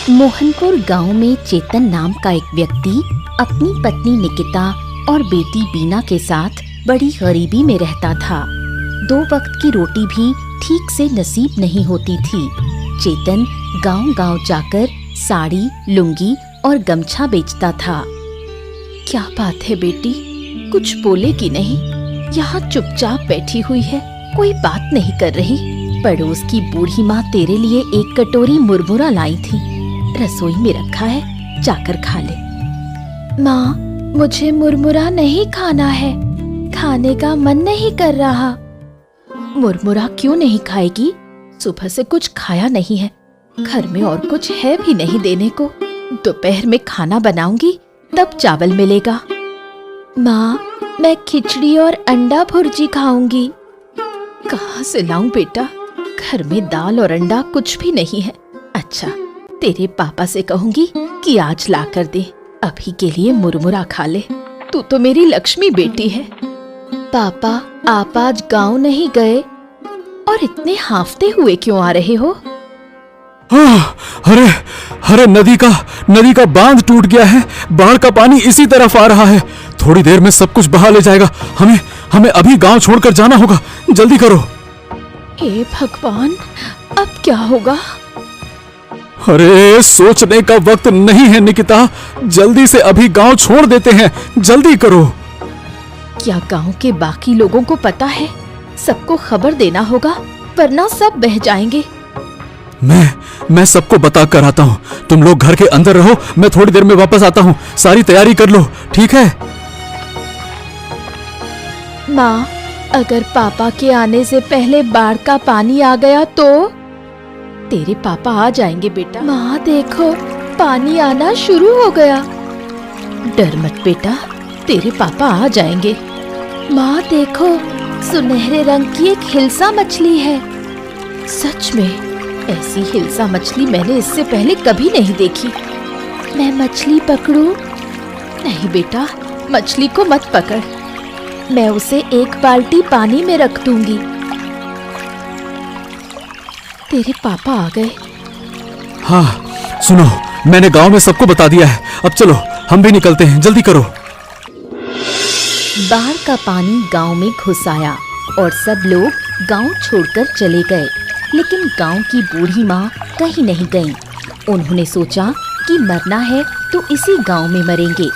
मोहनपुर गांव में चेतन नाम का एक व्यक्ति अपनी पत्नी निकिता और बेटी बीना के साथ बड़ी गरीबी में रहता था। 2 वक्त की रोटी भी ठीक से नसीब नहीं होती थी। चेतन गांव-गांव जाकर साड़ी, लुंगी और गमछा बेचता था। क्या बात है बेटी, कुछ बोलेगी नहीं? यहाँ चुपचाप बैठी हुई है, कोई बात नहीं कर रही। पड़ोस की बूढ़ी माँ तेरे लिए एक कटोरी मुरमुरा लाई थी, रसोई में रखा है, जाकर खा ले। माँ, मुझे मुरमुरा नहीं खाना है, खाने का मन नहीं कर रहा। मुरमुरा क्यों नहीं खाएगी? सुबह से कुछ खाया नहीं है, घर में और कुछ है भी नहीं देने को। दोपहर में खाना बनाऊंगी तब चावल मिलेगा। माँ, मैं खिचड़ी और अंडा भुर्जी खाऊंगी। कहाँ से लाऊं बेटा, घर में दाल और अंडा कुछ भी नहीं है। अच्छा, तेरे पापा से कहूंगी कि आज ला कर दे, अभी के लिए मुरमुरा खा ले। तू तो मेरी लक्ष्मी बेटी है। पापा, आप आज गांव नहीं गए और इतने हांफते हुए क्यों आ रहे हो? अरे नदी का बांध टूट गया है, बाढ़ का पानी इसी तरफ आ रहा है। थोड़ी देर में सब कुछ बहा ले जाएगा। हमें अभी गांव छोड़कर जाना होगा, जल्दी करो। हे भगवान, अब क्या होगा? अरे सोचने का वक्त नहीं है निकिता, जल्दी से अभी गांव छोड़ देते हैं, जल्दी करो। क्या गांव के बाकी लोगों को पता है? सबको खबर देना होगा, वरना सब बह जाएंगे। मैं सबको बता कर आता हूँ। तुम लोग घर के अंदर रहो, मैं थोड़ी देर में वापस आता हूँ। सारी तैयारी कर लो, ठीक है? माँ, अगर पापा के आने से पहले बाढ़ का पानी आ गया तो? तेरे पापा आ जाएंगे बेटा। माँ देखो, पानी आना शुरू हो गया। डर मत बेटा, तेरे पापा आ जाएंगे। माँ देखो, सुनहरे रंग की एक हिल्सा मछली है। सच में? ऐसी हिल्सा मछली मैंने इससे पहले कभी नहीं देखी। मैं मछली पकड़ूं? नहीं बेटा, मछली को मत पकड़, मैं उसे एक बाल्टी पानी में रख दूंगी। तेरे पापा आ गए। हाँ सुनो, मैंने गांव में सबको बता दिया है। अब चलो, हम भी निकलते हैं, जल्दी करो। बाढ़ का पानी गांव में घुस आया और सब लोग गांव छोड़कर चले गए। लेकिन गांव की बूढ़ी माँ कहीं नहीं गईं। उन्होंने सोचा कि मरना है तो इसी गांव में मरेंगे।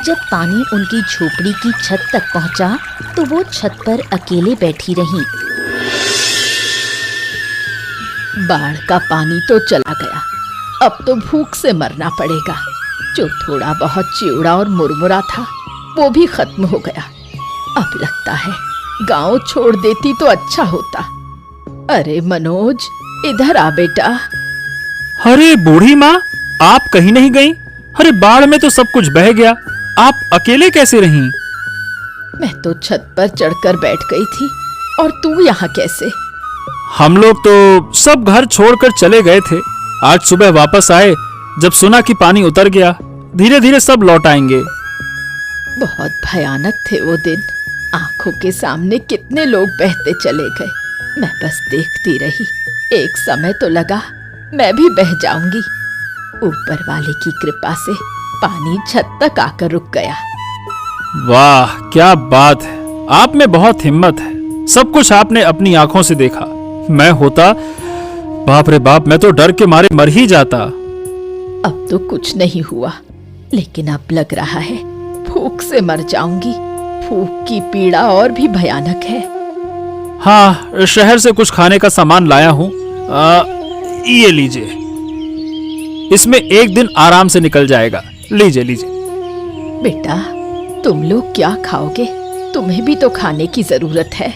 जब पानी उनकी झोपड़ी की छत तक पहुंचा तो वो छत पर अकेले बैठी रहीं। बाढ़ का पानी तो चला गया, अब तो भूख से मरना पड़ेगा। जो थोड़ा बहुत चिवड़ा और मुरमुरा था वो भी खत्म हो गया। अब लगता है गांव छोड़ देती तो अच्छा होता। अरे मनोज, इधर आ बेटा। अरे बूढ़ी माँ, आप कहीं नहीं गईं? अरे बाढ़ में तो सब कुछ बह गया, आप अकेले कैसे रहीं? मैं तो छत पर चढ़कर बैठ गई थी, और तू यहाँ कैसे? हम लोग तो सब घर छोड़कर चले गए थे। आज सुबह वापस आए, जब सुना कि पानी उतर गया। धीरे धीरे सब लौट आएंगे। बहुत भयानक थे वो दिन। आंखों के सामने कितने लोग बहते चले गए। मैं बस देखती रही। एक समय तो लगा मैं भी बह जाऊंगी। ऊपर वाले की कृपा से पानी छत तक आकर रुक गया। वाह, क्या बात है, आप में बहुत हिम्मत है। सब कुछ आपने अपनी आंखों से देखा। मैं होता, बाप रे बाप, मैं तो डर के मारे मर ही जाता। अब तो कुछ नहीं हुआ, लेकिन अब लग रहा है भूख से मर जाऊंगी। भूख की पीड़ा और भी भयानक है। हाँ, शहर से कुछ खाने का सामान लाया हूँ, ये लीजिए। इसमें एक दिन आराम से निकल जाएगा। लीजिए लीजिए। बेटा, तुम लोग क्या खाओगे? तुम्हें भी तो खाने की जरूरत है।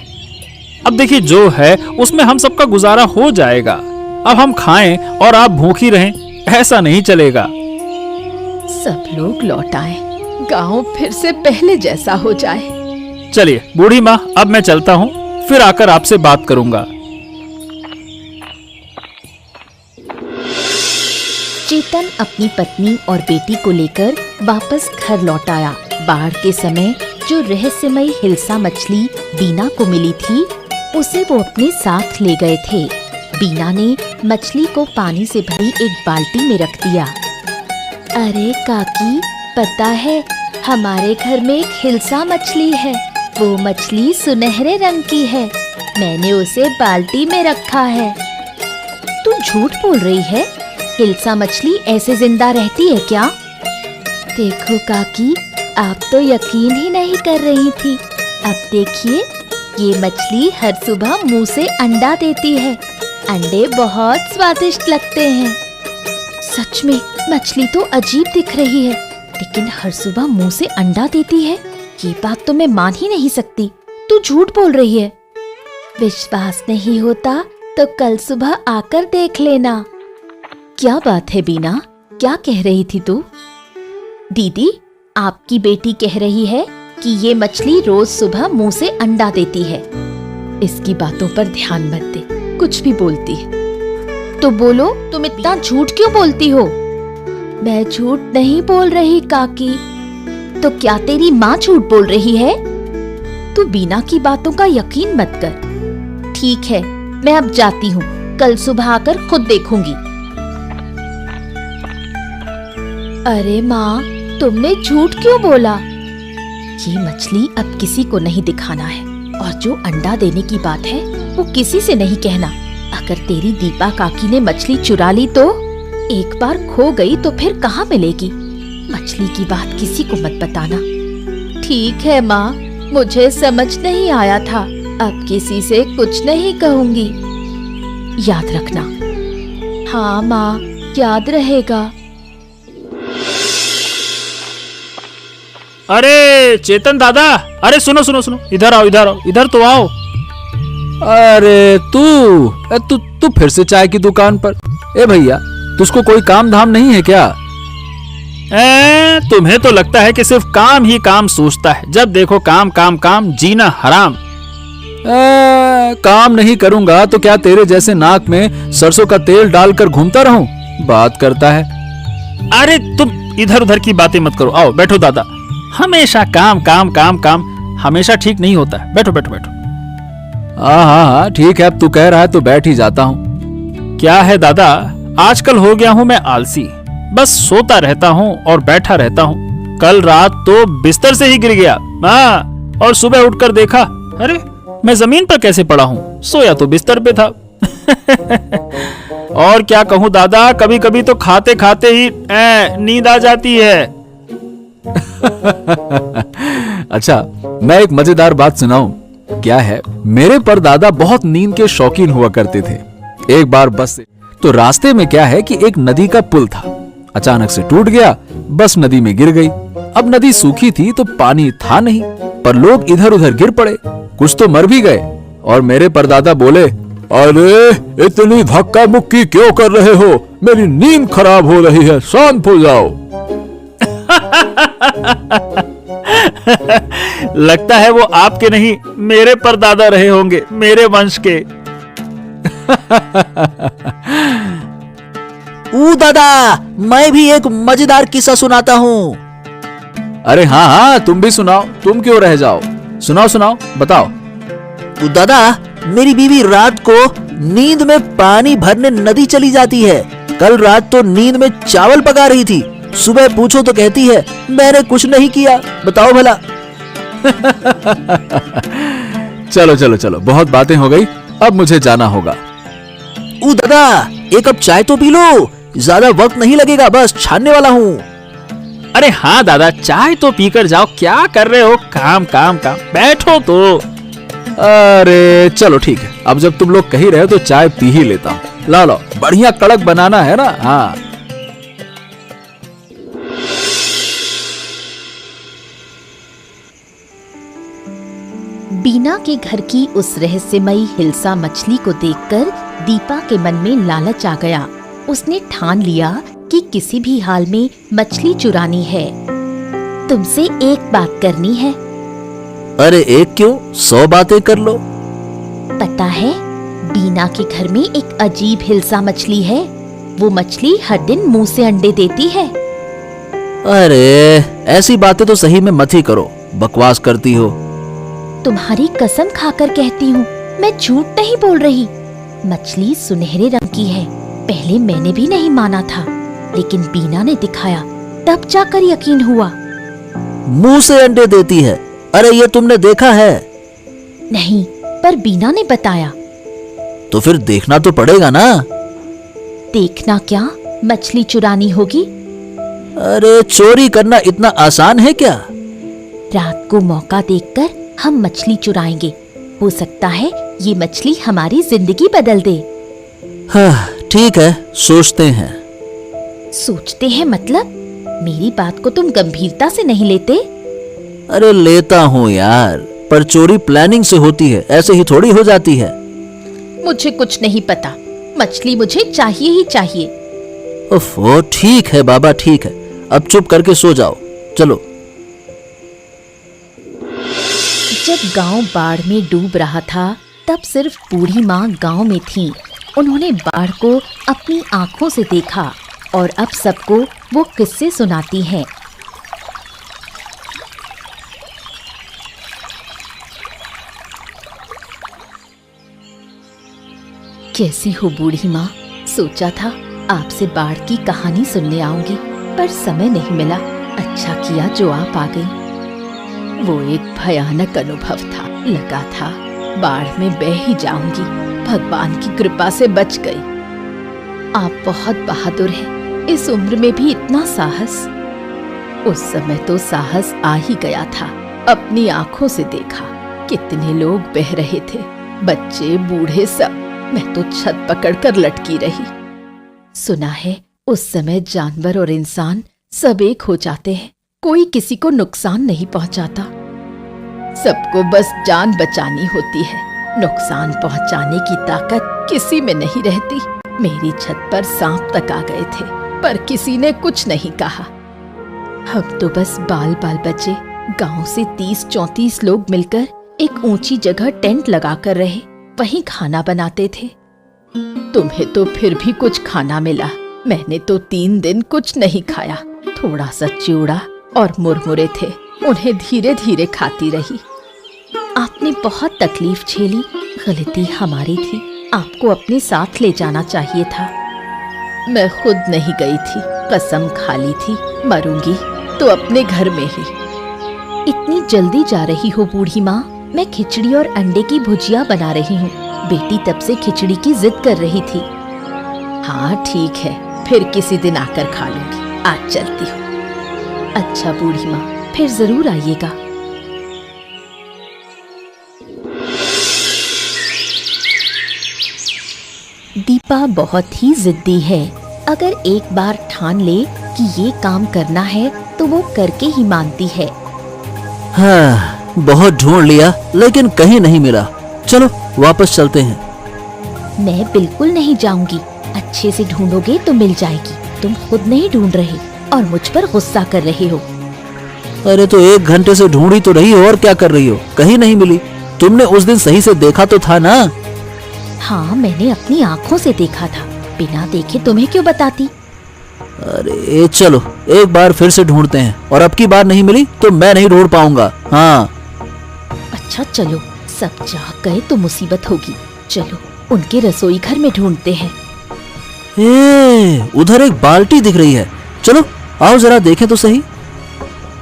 अब देखिए, जो है उसमें हम सबका गुजारा हो जाएगा। अब हम खाएं और आप भूखी रहें, ऐसा नहीं चलेगा। सब लोग लौट आए, गांव फिर से पहले जैसा हो जाए। चलिए बूढ़ी माँ, अब मैं चलता हूँ, फिर आकर आपसे बात करूंगा। चेतन अपनी पत्नी और बेटी को लेकर वापस घर लौट आया। बाढ़ के समय जो रहस्यमयी हिल्सा मछली बीना को मिली थी, उसे वो अपने साथ ले गए थे। बीना ने मछली को पानी से भरी एक बाल्टी में रख दिया। अरे काकी, पता है हमारे घर में एक हिल्सा मछली है। वो मछली सुनहरे रंग की है। मैंने उसे बाल्टी में रखा है। तू झूठ बोल रही है? हिल्सा मछली ऐसे जिंदा रहती है क्या? देखो काकी, आप तो यकीन ही नहीं कर रही थी। अब देखिए, ये मछली हर सुबह मुंह से अंडा देती है। अंडे बहुत स्वादिष्ट लगते हैं। सच में मछली तो अजीब दिख रही है, लेकिन हर सुबह मुंह से अंडा देती है। ये बात तो मैं मान ही नहीं सकती। तू झूठ बोल रही है। विश्वास नहीं होता तो कल सुबह आकर देख लेना। क्या बात है बीना, क्या कह रही थी तू? दीदी, आपकी बेटी कह रही है कि ये मछली रोज सुबह मुंह से अंडा देती है। इसकी बातों पर ध्यान मत दे, कुछ भी बोलती है। तो बोलो, तुम इतना झूठ क्यों बोलती हो? मैं झूठ नहीं बोल रही काकी। तो क्या तेरी माँ झूठ बोल रही है? तू बीना की बातों का यकीन मत कर। ठीक है, मैं अब जाती हूँ। कल सुबह आकर खुद देखूंगी। अरे माँ, तुमने झूठ क्यों बोला? ये मछली अब किसी को नहीं दिखाना है, और जो अंडा देने की बात है वो किसी से नहीं कहना। अगर तेरी दीपा काकी ने मछली चुरा ली तो एक बार खो गई तो फिर कहाँ मिलेगी? मछली की बात किसी को मत बताना। ठीक है माँ, मुझे समझ नहीं आया था। अब किसी से कुछ नहीं कहूंगी। याद रखना। हाँ माँ, याद रहेगा। अरे चेतन दादा, अरे सुनो सुनो सुनो, इधर आओ, इधर आओ, इधर तो आओ। अरे तू फिर से चाय की दुकान पर? ए भैया, तुझको कोई काम धाम नहीं है क्या? तुम्हें तो लगता है कि सिर्फ काम ही काम सोचता है। जब देखो काम काम काम, जीना हराम। काम नहीं करूंगा तो क्या तेरे जैसे नाक में सरसों का तेल डालकर घूमता रहूं? बात करता है। अरे तुम इधर उधर की बातें मत करो। आओ बैठो दादा। हमेशा काम काम काम काम हमेशा ठीक नहीं होता है। बैठो बैठो बैठो। हाँ, ठीक है, अब तू कह रहा है तो बैठ ही जाता हूँ। क्या है दादा, आजकल हो गया हूँ मैं आलसी। बस सोता रहता हूँ और बैठा रहता हूँ। कल रात तो बिस्तर से ही गिर गया। हाँ, और सुबह उठकर देखा, अरे मैं जमीन पर कैसे पड़ा हूँ? सोया तो बिस्तर पे था। और क्या कहूँ दादा, कभी कभी तो खाते खाते ही नींद आ जाती है। अच्छा, मैं एक मजेदार बात सुनाऊं? क्या है, मेरे परदादा बहुत नींद के शौकीन हुआ करते थे। एक बार बस से तो रास्ते में क्या है कि एक नदी का पुल था। अचानक से टूट गया, बस नदी में गिर गई। अब नदी सूखी थी तो पानी था नहीं, पर लोग इधर उधर गिर पड़े, कुछ तो मर भी गए। और मेरे परदादा बोले, अरे इतनी धक्का मुक्की क्यों कर रहे हो? मेरी नींद खराब हो रही है, शांत हो जाओ। लगता है वो आपके नहीं, मेरे परदादा रहे होंगे, मेरे वंश के। दादा, मैं भी एक मजेदार किस्सा सुनाता हूँ। अरे हाँ, तुम भी सुनाओ, तुम क्यों रह जाओ? सुनाओ सुनाओ, बताओ। दादा, मेरी बीवी रात को नींद में पानी भरने नदी चली जाती है। कल रात तो नींद में चावल पका रही थी। सुबह पूछो तो कहती है मैंने कुछ नहीं किया। बताओ भला। चलो चलो चलो, बहुत बातें हो गई, अब मुझे जाना होगा। दादा, एक कप चाय तो पी लो, ज्यादा वक्त नहीं लगेगा, बस छानने वाला हूँ। अरे हाँ दादा, चाय तो पीकर जाओ। क्या कर रहे हो? काम काम काम, बैठो तो। अरे चलो ठीक है, अब जब तुम लोग कही रहे हो तो चाय पी ही लेता हूँ। ला लो, बढ़िया कड़क बनाना है ना। हाँ। बीना के घर की उस रहस्यमयी हिल्सा मछली को देखकर दीपा के मन में लालच आ गया। उसने ठान लिया कि किसी भी हाल में मछली चुरानी है। तुमसे एक बात करनी है। अरे एक क्यों, 100 बातें कर लो। पता है, बीना के घर में एक अजीब हिल्सा मछली है। वो मछली हर दिन मुंह से अंडे देती है। अरे ऐसी बातें तो सही में मत ही करो, बकवास करती हो। तुम्हारी कसम खाकर कहती हूँ, मैं झूठ नहीं बोल रही। मछली सुनहरे रंग की है। पहले मैंने भी नहीं माना था, लेकिन बीना ने दिखाया, तब जाकर यकीन हुआ। मुंह से अंडे देती है। अरे ये तुमने देखा है? नहीं, पर बीना ने बताया। तो फिर देखना तो पड़ेगा ना। देखना क्या, मछली चुरानी होगी। अरे चोरी करना इतना आसान है क्या? रात को मौका देखकर हम मछली चुराएंगे। हो सकता है ये मछली हमारी जिंदगी बदल दे। हाँ ठीक है, सोचते हैं। सोचते हैं मतलब? मेरी बात को तुम गंभीरता से नहीं लेते? अरे लेता हूँ यार, पर चोरी प्लानिंग से होती है, ऐसे ही थोड़ी हो जाती है। मुझे कुछ नहीं पता, मछली मुझे चाहिए ही चाहिए। ओफो, ठीक है बाबा, ठीक है, अब चुप करके सो जाओ। चलो। जब गांव बाढ़ में डूब रहा था, तब सिर्फ बूढ़ी माँ गांव में थीं। उन्होंने बाढ़ को अपनी आंखों से देखा और अब सबको वो किस्से सुनाती हैं। कैसी हो बूढ़ी माँ? सोचा था आपसे बाढ़ की कहानी सुनने आऊंगी, पर समय नहीं मिला। अच्छा किया जो आप आ गई। वो एक भयानक अनुभव था। लगा था बाढ़ में बह ही जाऊंगी, भगवान की कृपा से बच गई। आप बहुत बहादुर हैं, इस उम्र में भी इतना साहस। उस समय तो साहस आ ही गया था। अपनी आंखों से देखा कितने लोग बह रहे थे, बच्चे बूढ़े सब। मैं तो छत पकड़कर लटकी रही। सुना है उस समय जानवर और इंसान सब एक हो जाते हैं, कोई किसी को नुकसान नहीं पहुंचाता। सबको बस जान बचानी होती है, नुकसान पहुंचाने की ताकत किसी में नहीं रहती। मेरी छत पर सांप तक आ गए थे, पर किसी ने कुछ नहीं कहा। हम तो बस बाल बाल बचे। गांव से 30-34 लोग मिलकर एक ऊंची जगह टेंट लगाकर रहे, वहीं खाना बनाते थे। तुम्हें तो फिर भी कुछ खाना मिला, मैंने तो 3 दिन कुछ नहीं खाया। थोड़ा सा चिवड़ा और मुरमुरे थे, उन्हें धीरे धीरे खाती रही। आपने बहुत तकलीफ झेली, गलती हमारी थी। आपको अपने साथ ले जाना चाहिए था। मैं खुद नहीं गई थी, कसम खा ली थी मरूंगी तो अपने घर में ही। इतनी जल्दी जा रही हो बूढ़ी माँ? मैं खिचड़ी और अंडे की भुजिया बना रही हूँ। बेटी तब से खिचड़ी की जिद कर रही थी। हाँ ठीक है, फिर किसी दिन आकर खा लूंगी। आज चलती हूँ। अच्छा बूढ़ी माँ, फिर जरूर आइएगा। दीपा बहुत ही जिद्दी है। अगर एक बार ठान ले कि ये काम करना है तो वो करके ही मानती है। हाँ, बहुत ढूंढ लिया लेकिन कहीं नहीं मिला। चलो वापस चलते हैं। मैं बिल्कुल नहीं जाऊंगी। अच्छे से ढूंढोगे तो मिल जाएगी। तुम खुद नहीं ढूंढ रहे और मुझ पर गुस्सा कर रहे हो। अरे तो 1 घंटे से ढूंढी तो रही हो, और क्या कर रही हो? कहीं नहीं मिली। तुमने उस दिन सही से देखा तो था ना? हाँ, मैंने अपनी आँखों से देखा था। बिना देखे तुम्हें क्यों बताती? अरे चलो एक बार फिर से ढूंढते हैं, और अब की बार नहीं मिली तो मैं नहीं ढूंढ पाऊंगा। हाँ अच्छा चलो, सब जाग गए तो मुसीबत होगी। चलो उनके रसोई घर में ढूंढते हैं। उधर एक बाल्टी दिख रही है। चलो आओ जरा देखें तो सही।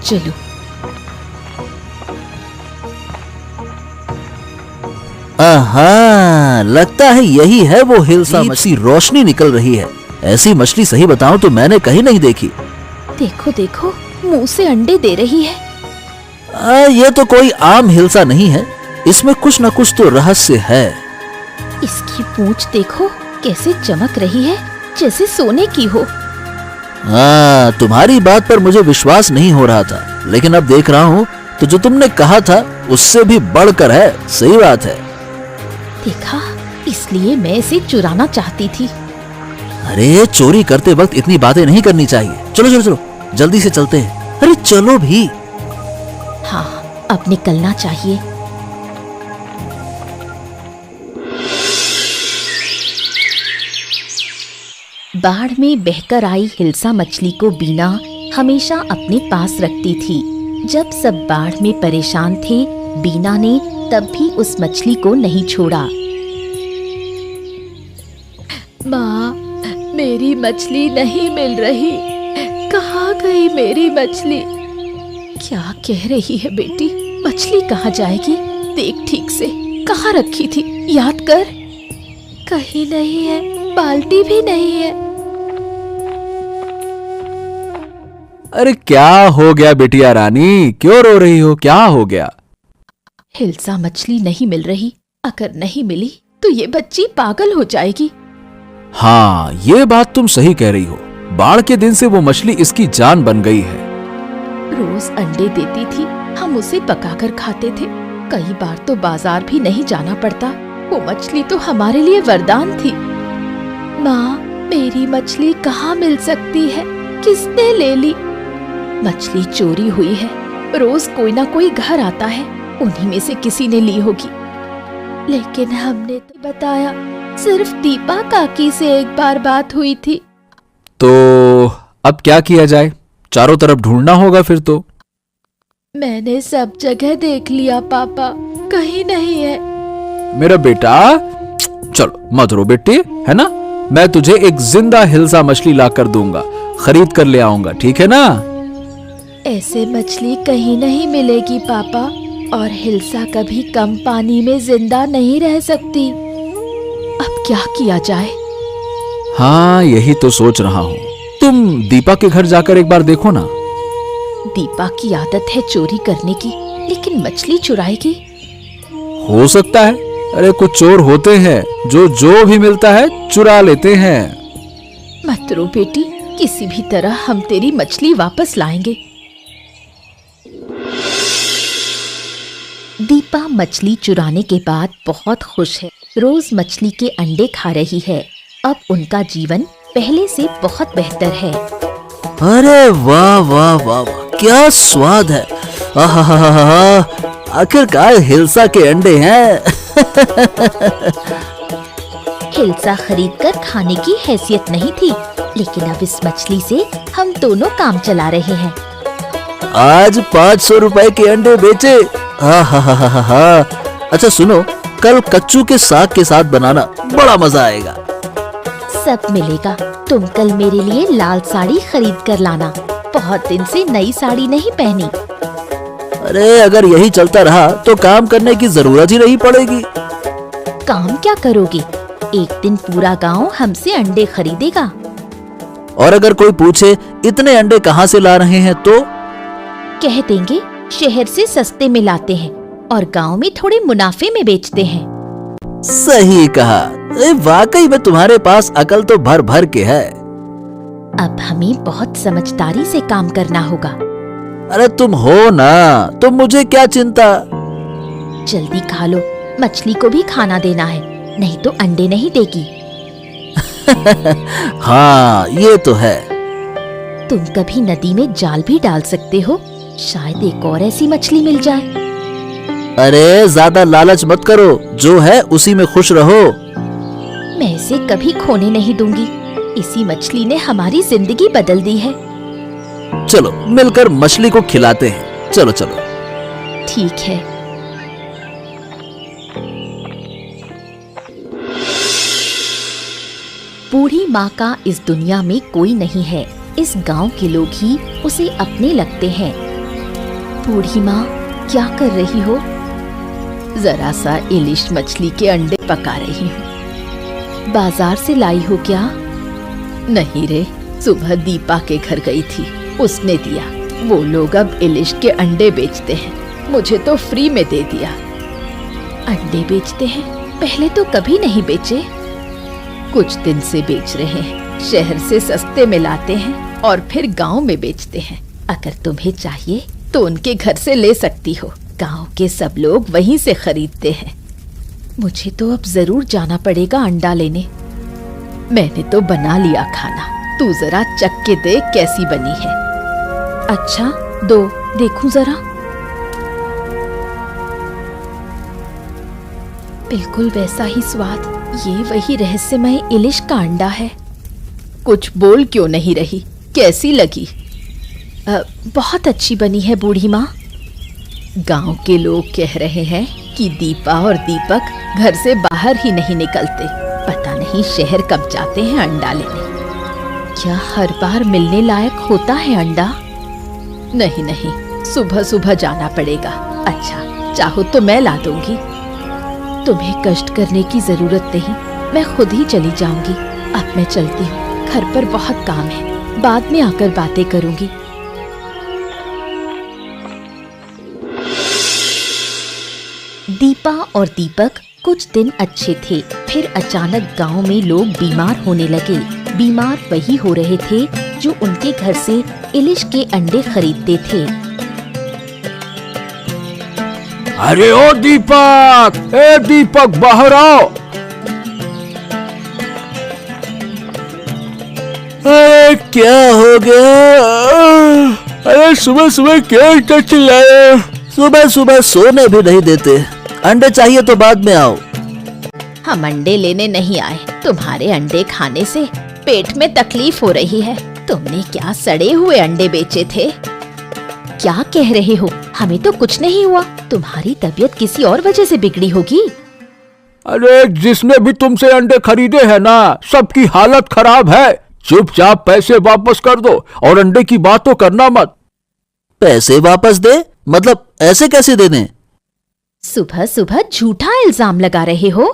चलो। आहा, लगता है यही है वो हिल्सा मछली। रोशनी निकल रही है। ऐसी मछली सही बताऊं तो मैंने कहीं नहीं देखी। देखो देखो, मुंह से अंडे दे रही है। ये तो कोई आम हिल्सा नहीं है, इसमें कुछ न कुछ तो रहस्य है। इसकी पूंछ देखो कैसे चमक रही है, जैसे सोने की हो। तुम्हारी बात पर मुझे विश्वास नहीं हो रहा था, लेकिन अब देख रहा हूँ तो जो तुमने कहा था उससे भी बढ़कर है। सही बात है। देखा, इसलिए मैं इसे चुराना चाहती थी। अरे चोरी करते वक्त इतनी बातें नहीं करनी चाहिए। चलो चलो चलो, जल्दी से चलते हैं। अरे चलो भी। हाँ, अब निकलना चाहिए। बाढ़ में बहकर आई हिल्सा मछली को बीना हमेशा अपने पास रखती थी। जब सब बाढ़ में परेशान थे, बीना ने तब भी उस मछली को नहीं छोड़ा। माँ, मेरी मछली नहीं मिल रही। कहाँ गई मेरी मछली? क्या कह रही है बेटी? मछली कहाँ जाएगी? देख ठीक से, कहाँ रखी थी? याद कर। कहीं नहीं है, बाल्टी भी नहीं है। अरे क्या हो गया बिटिया रानी, क्यों रो रही हो? क्या हो गया? हिल्सा मछली नहीं मिल रही। अगर नहीं मिली तो ये बच्ची पागल हो जाएगी। हाँ, ये बात तुम सही कह रही हो। बाढ़ के दिन से वो मछली इसकी जान बन गई है। रोज अंडे देती थी, हम उसे पकाकर खाते थे। कई बार तो बाजार भी नहीं जाना पड़ता। वो मछली तो हमारे लिए वरदान थी। माँ, मेरी मछली कहाँ मिल सकती है? किसने ले ली? मछली चोरी हुई है। रोज कोई ना कोई घर आता है, उन्हीं में से किसी ने ली होगी। लेकिन हमने तो बताया, सिर्फ दीपा काकी से एक बार बात हुई थी। तो अब क्या किया जाए? चारों तरफ ढूंढना होगा फिर तो। मैंने सब जगह देख लिया पापा, कहीं नहीं है। मेरा बेटा, चलो मत रो बेटी, है ना? मैं तुझे एक जिंदा हिल्सा मछली ला कर दूंगा, खरीद कर ले आऊंगा, ठीक है ना? ऐसे मछली कहीं नहीं मिलेगी पापा, और हिल्सा कभी कम पानी में जिंदा नहीं रह सकती। अब क्या किया जाए? हाँ, यही तो सोच रहा हूँ। तुम दीपा के घर जाकर एक बार देखो ना। दीपा की आदत है चोरी करने की, लेकिन मछली चुराएगी? हो सकता है। अरे कुछ चोर होते हैं जो भी मिलता है चुरा लेते हैं। मत रो बेटी, किसी भी तरह हम तेरी मछली वापस लाएंगे। दीपा मछली चुराने के बाद बहुत खुश है। रोज मछली के अंडे खा रही है। अब उनका जीवन पहले से बहुत बेहतर है। अरे वाह वाह वाह वाह, क्या स्वाद है। आहा, आखिरकार हिल्सा के अंडे हैं। हिल्सा खरीदकर खाने की हैसियत नहीं थी, लेकिन अब इस मछली से हम दोनों काम चला रहे हैं। आज 500 रुपए के अंडे बेचे। हा। अच्छा सुनो, कल कच्चू के साग के साथ बनाना, बड़ा मजा आएगा। सब मिलेगा। तुम कल मेरे लिए लाल साड़ी खरीद कर लाना। बहुत दिन से नई साड़ी नहीं पहनी। अरे अगर यही चलता रहा तो काम करने की जरूरत ही नहीं पड़ेगी। काम क्या करोगे? एक दिन पूरा गांव हमसे अंडे खरीदेगा। और अगर कोई पूछे इतने अंडे कहाँ से ला रहे हैं तो कह देंगे शहर से सस्ते में लाते हैं और गांव में थोड़े मुनाफे में बेचते हैं। सही कहा। वाकई में तुम्हारे पास अकल तो भर भर के है। अब हमें बहुत समझदारी से काम करना होगा। अरे तुम हो ना, तो मुझे क्या चिंता। जल्दी खा लो, मछली को भी खाना देना है, नहीं तो अंडे नहीं देगी। हाँ ये तो है। तुम कभी नदी में जाल भी डाल सकते हो, शायद एक और ऐसी मछली मिल जाए। अरे ज्यादा लालच मत करो, जो है उसी में खुश रहो। मैं इसे कभी खोने नहीं दूंगी। इसी मछली ने हमारी जिंदगी बदल दी है। चलो मिलकर मछली को खिलाते हैं। चलो चलो। ठीक है। बूढ़ी माँ का इस दुनिया में कोई नहीं है। इस गांव के लोग ही उसे अपने लगते हैं। बूढ़ी माँ, क्या कर रही हो? जरा सा इलिश मछली के अंडे पका रही हूँ। बाजार से लाई हो क्या? नहीं रे, सुबह दीपा के घर गई थी, उसने दिया। वो लोग अब इलिश के अंडे बेचते हैं, मुझे तो फ्री में दे दिया। अंडे बेचते हैं? पहले तो कभी नहीं बेचे। कुछ दिन से बेच रहे हैं। शहर से सस्ते में लाते हैं और फिर गांव में बेचते हैं। अगर तुम्हें चाहिए तो उनके घर से ले सकती हो। गांव के सब लोग वहीं से खरीदते हैं। मुझे तो अब जरूर जाना पड़ेगा अंडा लेने। मैंने तो बना लिया खाना, तू जरा चख के देख कैसी बनी है। अच्छा दो, देखूं जरा। बिल्कुल वैसा ही स्वाद। ये वही रहस्यमय इलिश का अंडा है। कुछ बोल क्यों नहीं रही? कैसी लगी? बहुत अच्छी बनी है बूढ़ी माँ। गांव के लोग कह रहे हैं कि दीपा और दीपक घर से बाहर ही नहीं निकलते। पता नहीं शहर कब जाते हैं अंडा लेने। क्या हर बार मिलने लायक होता है अंडा? नहीं नहीं, सुबह सुबह जाना पड़ेगा। अच्छा, चाहो तो मैं ला दूंगी। तुम्हें कष्ट करने की जरूरत नहीं, मैं खुद ही चली जाऊंगी। अब मैं चलती हूँ, घर पर बहुत काम है, बाद में आकर बातें करूंगी। दीपा और दीपक कुछ दिन अच्छे थे, फिर अचानक गांव में लोग बीमार होने लगे। बीमार वही हो रहे थे जो उनके घर से इलिश के अंडे खरीदते थे। अरे ओ दीपक, ए दीपक, बाहर आओ। अरे क्या हो गया? अरे सुबह सुबह क्यों इतना चिल्लाए? सुबह सुबह सोने भी नहीं देते। अंडे चाहिए तो बाद में आओ। हम अंडे लेने नहीं आए, तुम्हारे अंडे खाने से पेट में तकलीफ हो रही है। तुमने क्या सड़े हुए अंडे बेचे थे? क्या कह रहे हो? हमें तो कुछ नहीं हुआ, तुम्हारी तबीयत किसी और वजह से बिगड़ी होगी। अरे जिसने भी तुमसे अंडे खरीदे हैं ना, सबकी हालत खराब है। चुपचाप पैसे वापस कर दो और अंडे की बात तो करना मत। पैसे वापस दे? मतलब ऐसे कैसे दे दें? सुबह सुबह झूठा इल्जाम लगा रहे हो।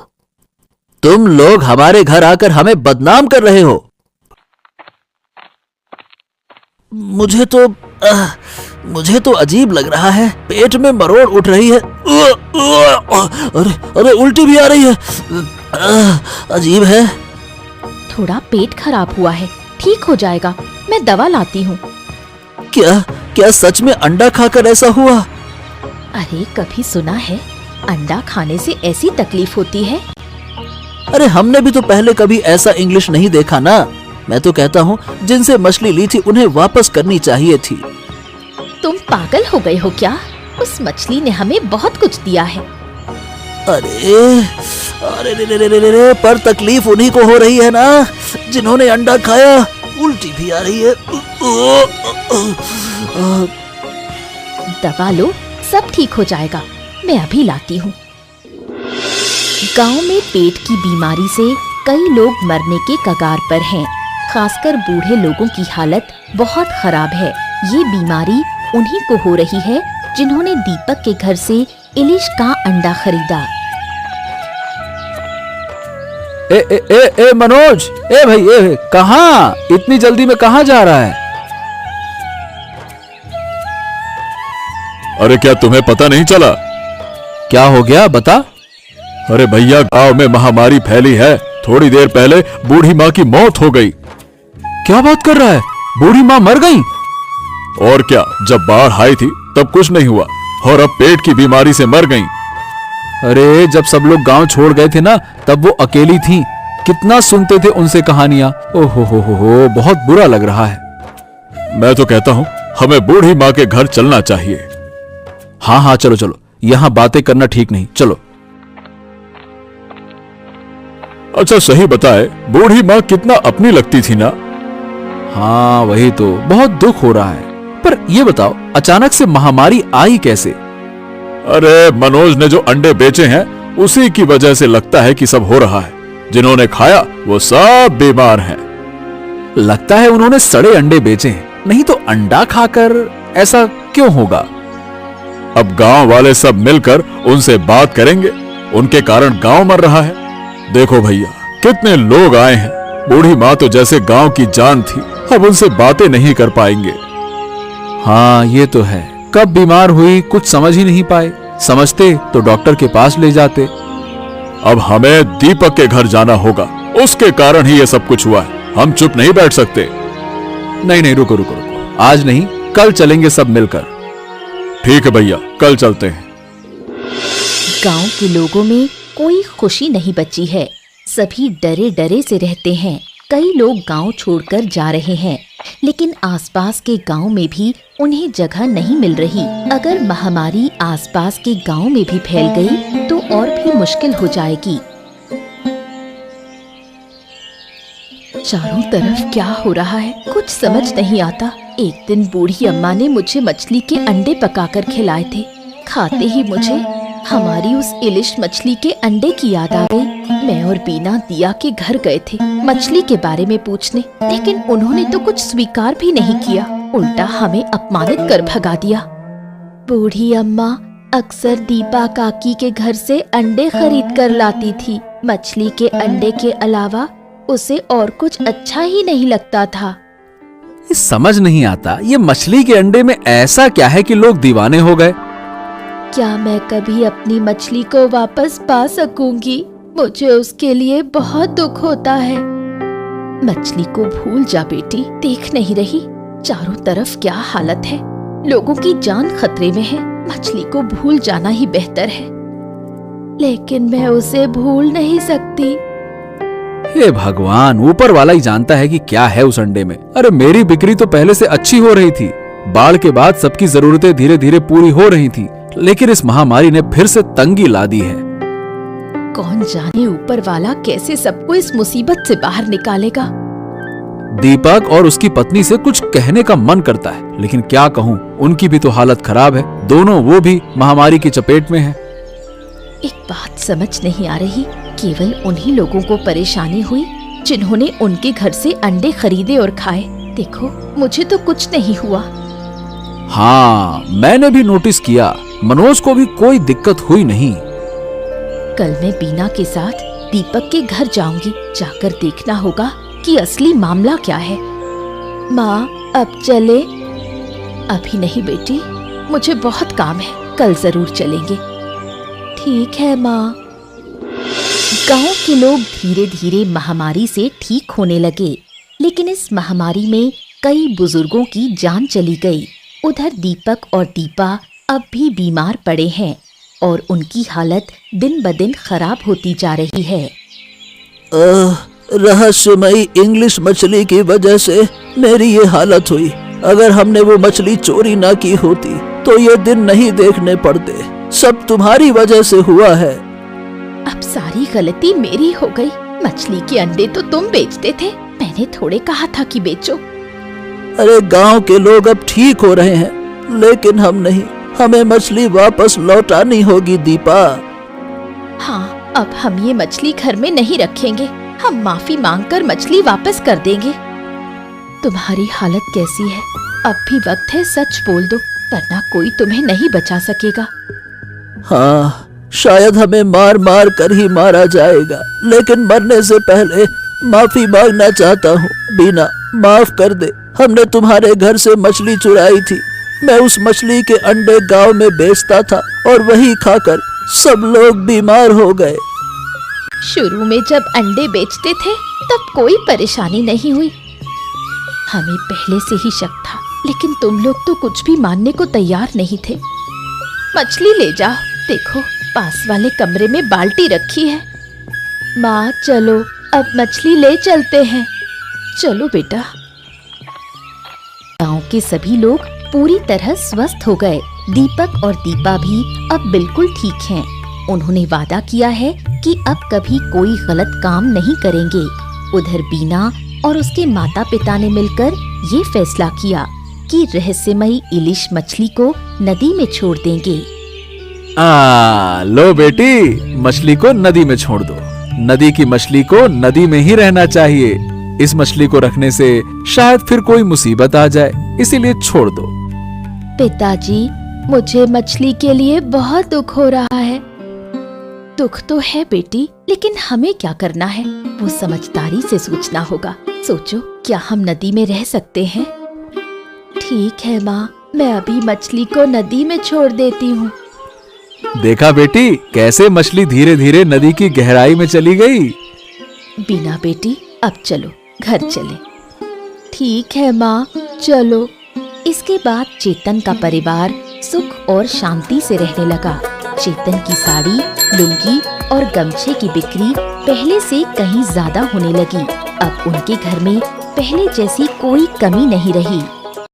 तुम लोग हमारे घर आकर हमें बदनाम कर रहे हो। मुझे तो अजीब लग रहा है। पेट में मरोड़ उठ रही है। अरे उल्टी भी आ रही है। अजीब है। थोड़ा पेट खराब हुआ है, ठीक हो जाएगा, मैं दवा लाती हूँ। क्या सच में अंडा खाकर ऐसा हुआ? अरे कभी सुना है अंडा खाने से ऐसी तकलीफ होती है? अरे हमने भी तो पहले कभी ऐसा इंग्लिश नहीं देखा ना। मैं तो कहता हूँ जिनसे मछली ली थी उन्हें वापस करनी चाहिए थी। तुम पागल हो गए हो क्या? उस मछली ने हमें बहुत कुछ दिया है। अरे रे, पर तकलीफ उन्हीं को हो रही है ना जिन्होंने अंडा खाया। उल्टी भी आ रही है। दवा लो, सब ठीक हो जाएगा, मैं अभी लाती हूँ। गांव में पेट की बीमारी से कई लोग मरने के कगार पर हैं। खासकर बूढ़े लोगों की हालत बहुत खराब है। ये बीमारी उन्हीं को हो रही है जिन्होंने दीपक के घर से इलिश का अंडा खरीदा। ए मनोज, ए भाई, कहाँ? इतनी जल्दी में कहाँ जा रहा है? अरे क्या तुम्हें पता नहीं चला? क्या हो गया, बता। अरे भैया, गांव में महामारी फैली है। थोड़ी देर पहले बूढ़ी माँ की मौत हो गई। क्या बात कर रहा है? बूढ़ी माँ मर गई? और क्या, जब बाढ़ आई थी तब कुछ नहीं हुआ और अब पेट की बीमारी से मर गई। अरे जब सब लोग गांव छोड़ गए थे ना, तब वो अकेली थी। कितना सुनते थे उनसे कहानियां। ओहो हो, बहुत बुरा लग रहा है। मैं तो कहता हूँ हमें बूढ़ी माँ के घर चलना चाहिए। हाँ, चलो चलो, यहाँ बातें करना ठीक नहीं, चलो। अच्छा सही बताए, बूढ़ी माँ कितना अपनी लगती थी ना? हाँ वही तो, बहुत दुख हो रहा है। पर ये बताओ, अचानक से महामारी आई कैसे? अरे मनोज ने जो अंडे बेचे हैं उसी की वजह से लगता है कि सब हो रहा है। जिन्होंने खाया वो सब बीमार हैं। लगता है उन्होंने सड़े अंडे बेचे हैं, नहीं तो अंडा खाकर ऐसा क्यों होगा? अब गांव वाले सब मिलकर उनसे बात करेंगे, उनके कारण गांव मर रहा है। देखो भैया, कितने लोग आए हैं। बूढ़ी माँ तो जैसे गांव की जान थी, अब उनसे बातें नहीं कर पाएंगे। हाँ ये तो है, कब बीमार हुई कुछ समझ ही नहीं पाए। समझते तो डॉक्टर के पास ले जाते। अब हमें दीपक के घर जाना होगा, उसके कारण ही ये सब कुछ हुआ है। हम चुप नहीं बैठ सकते। नहीं, रुको, आज नहीं, कल चलेंगे सब मिलकर। ठीक है भैया, कल चलते हैं। गांव के लोगों में कोई खुशी नहीं बची है। सभी डरे डरे से रहते हैं। कई लोग गांव छोड़कर जा रहे हैं, लेकिन आसपास के गांव में भी उन्हें जगह नहीं मिल रही। अगर महामारी आसपास के गांव में भी फैल गई तो और भी मुश्किल हो जाएगी। चारों तरफ क्या हो रहा है कुछ समझ नहीं आता। एक दिन बूढ़ी अम्मा ने मुझे मछली के अंडे पकाकर खिलाए थे। खाते ही मुझे हमारी उस इलिश मछली के अंडे की याद आ गई। मैं और बीना दिया के घर गए थे मछली के बारे में पूछने, लेकिन उन्होंने तो कुछ स्वीकार भी नहीं किया, उल्टा हमें अपमानित कर भगा दिया। बूढ़ी अम्मा अक्सर दीपा काकी के घर से अंडे खरीद कर लाती थी। मछली के अंडे के अलावा उसे और कुछ अच्छा ही नहीं लगता था। ये समझ नहीं आता, ये मछली के अंडे में ऐसा क्या है कि लोग दीवाने हो गए। क्या मैं कभी अपनी मछली को वापस पा सकूंगी? मुझे उसके लिए बहुत दुख होता है। मछली को भूल जा बेटी, देख नहीं रही चारों तरफ क्या हालत है, लोगों की जान खतरे में है। मछली को भूल जाना ही बेहतर है। लेकिन मैं उसे भूल नहीं सकती। हे भगवान, ऊपर वाला ही जानता है कि क्या है उस अंडे में। अरे मेरी बिक्री तो पहले से अच्छी हो रही थी, बाढ़ के बाद सबकी जरूरतें धीरे धीरे पूरी हो रही थी, लेकिन इस महामारी ने फिर से तंगी ला दी है। कौन जाने ऊपर वाला कैसे सबको इस मुसीबत से बाहर निकालेगा। दीपक और उसकी पत्नी से कुछ कहने का मन करता है, लेकिन क्या कहूँ, उनकी भी तो हालत खराब है। दोनों वो भी महामारी की चपेट में है। एक बात समझ नहीं आ रही, केवल उन्हीं लोगों को परेशानी हुई जिन्होंने उनके घर से अंडे खरीदे और खाए। देखो मुझे तो कुछ नहीं हुआ। हाँ, मैंने भी नोटिस किया, मनोज को भी कोई दिक्कत हुई नहीं। कल मैं बीना के साथ दीपक के घर जाऊंगी, जाकर देखना होगा कि असली मामला क्या है। माँ अब चले? अभी नहीं बेटी, मुझे बहुत काम है, कल जरूर चलेंगे। ठीक है माँ। गांव के लोग धीरे धीरे महामारी से ठीक होने लगे, लेकिन इस महामारी में कई बुजुर्गों की जान चली गई। उधर दीपक और दीपा अब भी बीमार पड़े हैं और उनकी हालत दिन ब दिन खराब होती जा रही है। रहस्यमयी इंग्लिश मछली की वजह से मेरी ये हालत हुई। अगर हमने वो मछली चोरी ना की होती तो ये दिन नहीं देखने पड़ते। सब तुम्हारी वजह से हुआ है। अब सारी गलती मेरी हो गई। मछली के अंडे तो तुम बेचते थे, मैंने थोड़े कहा था कि बेचो। अरे गांव के लोग अब ठीक हो रहे हैं, लेकिन हम नहीं। हमें मछली वापस लौटानी होगी दीपा। हाँ, अब हम ये मछली घर में नहीं रखेंगे। हम माफी मांगकर मछली वापस कर देंगे। तुम्हारी हालत कैसी है? अब भी वक्त है, सच बोल दो, वरना कोई तुम्हें नहीं बचा सकेगा। हाँ, शायद हमें मार मार कर ही मारा जाएगा, लेकिन मरने से पहले माफी मांगना चाहता हूँ। बीना, माफ कर दे। हमने तुम्हारे घर से मछली चुराई थी। मैं उस मछली के अंडे गांव में बेचता था और वही खाकर सब लोग बीमार हो गए। शुरू में जब अंडे बेचते थे तब कोई परेशानी नहीं हुई। हमें पहले से ही शक था, लेकिन तुम लोग तो कुछ भी मानने को तैयार नहीं थे। मछली ले जाओ, देखो पास वाले कमरे में बाल्टी रखी है। माँ चलो, अब मछली ले चलते हैं। चलो बेटा। गांव के सभी लोग पूरी तरह स्वस्थ हो गए। दीपक और दीपा भी अब बिल्कुल ठीक हैं। उन्होंने वादा किया है कि अब कभी कोई गलत काम नहीं करेंगे। उधर बीना और उसके माता पिता ने मिलकर ये फैसला किया कि रहस्यमयी इलिश मछली को नदी में छोड़ देंगे। लो बेटी, मछली को नदी में छोड़ दो। नदी की मछली को नदी में ही रहना चाहिए। इस मछली को रखने से शायद फिर कोई मुसीबत आ जाए, इसीलिए छोड़ दो। पिताजी, मुझे मछली के लिए बहुत दुख हो रहा है। दुख तो है बेटी, लेकिन हमें क्या करना है वो समझदारी से सोचना होगा। सोचो, क्या हम नदी में रह सकते हैं? ठीक है माँ, मैं अभी मछली को नदी में छोड़ देती हूँ। देखा बेटी, कैसे मछली धीरे धीरे नदी की गहराई में चली गई। बीना बेटी, अब चलो घर चले। ठीक है माँ, चलो। इसके बाद चेतन का परिवार सुख और शांति से रहने लगा। चेतन की साड़ी, लुंगी और गमछे की बिक्री पहले से कहीं ज्यादा होने लगी। अब उनके घर में पहले जैसी कोई कमी नहीं रही।